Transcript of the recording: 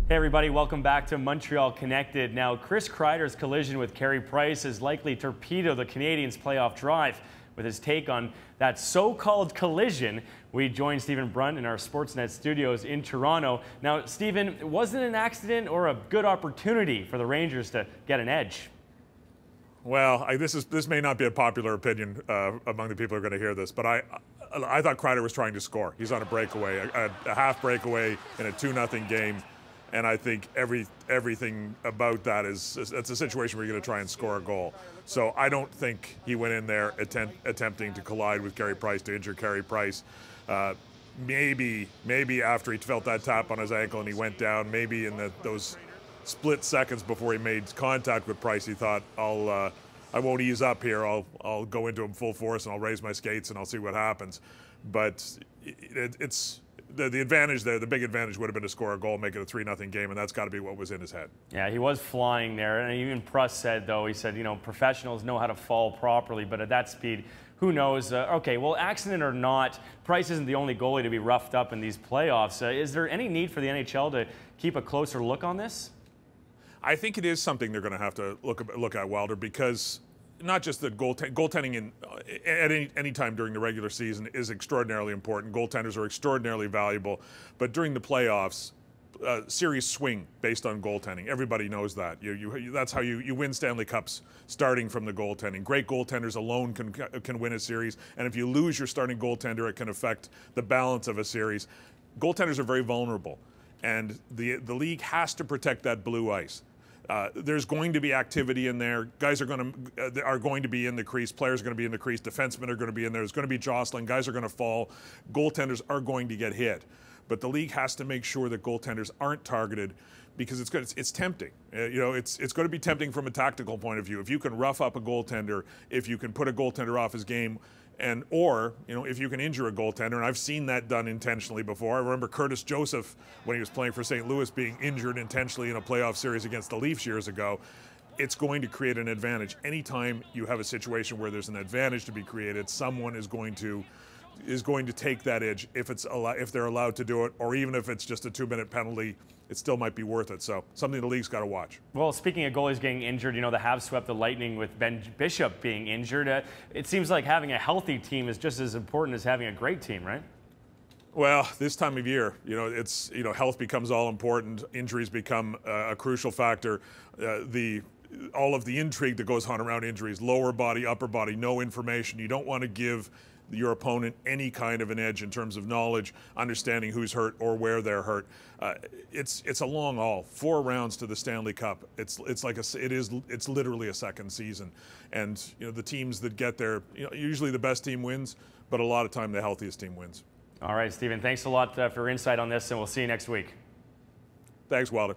Hey everybody, welcome back to Montreal Connected. Now, Chris Kreider's collision with Carey Price is likely to torpedo the Canadiens' playoff drive. With his take on that so-called collision, we join Stephen Brunt in our Sportsnet studios in Toronto. Now, Stephen, was it an accident or a good opportunity for the Rangers to get an edge? Well, this may not be a popular opinion among the people who are going to hear this, but I thought Kreider was trying to score. He's on a breakaway, a half breakaway in a 2-0 game. And I think everything about that it's a situation where you're going to try and score a goal. So I don't think he went in there attempting to collide with Carey Price to injure Carey Price. Maybe after he felt that tap on his ankle and he went down, maybe in those split seconds before he made contact with Price, he thought, I won't ease up here. I'll go into him full force and I'll raise my skates and I'll see what happens. But it's the advantage there, the big advantage would have been to score a goal, make it a 3-0 game, and that's got to be what was in his head. Yeah, he was flying there, and even Pruss said, though, he said, you know, professionals know how to fall properly, but at that speed, who knows? Okay, well, accident or not, Price isn't the only goalie to be roughed up in these playoffs. Is there any need for the NHL to keep a closer look on this? I think it is something they're going to have to look at, Wilder, because not just that goaltending at any time during the regular season is extraordinarily important. Goaltenders are extraordinarily valuable, but during the playoffs, series swing based on goaltending. Everybody knows that. That's how you win Stanley Cups, starting from the goaltending. Great goaltenders alone can win a series, and if you lose your starting goaltender, it can affect the balance of a series. Goaltenders are very vulnerable, and the league has to protect that blue ice. There's going to be activity in there. Guys are going to be in the crease. Players are going to be in the crease. Defensemen are going to be in there. There's going to be jostling. Guys are going to fall. Goaltenders are going to get hit. But the league has to make sure that goaltenders aren't targeted, because it's tempting. It's going to be tempting from a tactical point of view. If you can rough up a goaltender, if you can put a goaltender off his game, or if you can injure a goaltender, and I've seen that done intentionally before. I remember Curtis Joseph, when he was playing for St. Louis, being injured intentionally in a playoff series against the Leafs years ago. It's going to create an advantage. Anytime you have a situation where there's an advantage to be created, someone is going to take that edge if they're allowed to do it, or even if it's just a 2-minute penalty. It still might be worth it. So something the league's got to watch. Well, speaking of goalies getting injured, the Habs swept the Lightning with Ben Bishop being injured. It seems like having a healthy team is just as important as having a great team, right? Well, this time of year, health becomes all important. Injuries become a crucial factor. All of the intrigue that goes on around injuries, lower body, upper body, no information. You don't want to give your opponent any kind of an edge in terms of knowledge, understanding who's hurt or where they're hurt. It's a long haul. 4 rounds to the Stanley Cup. It's literally a second season, and the teams that get there, usually the best team wins, but a lot of time the healthiest team wins. All right, Stephen, thanks a lot for your insight on this, and we'll see you next week. Thanks, Wilder.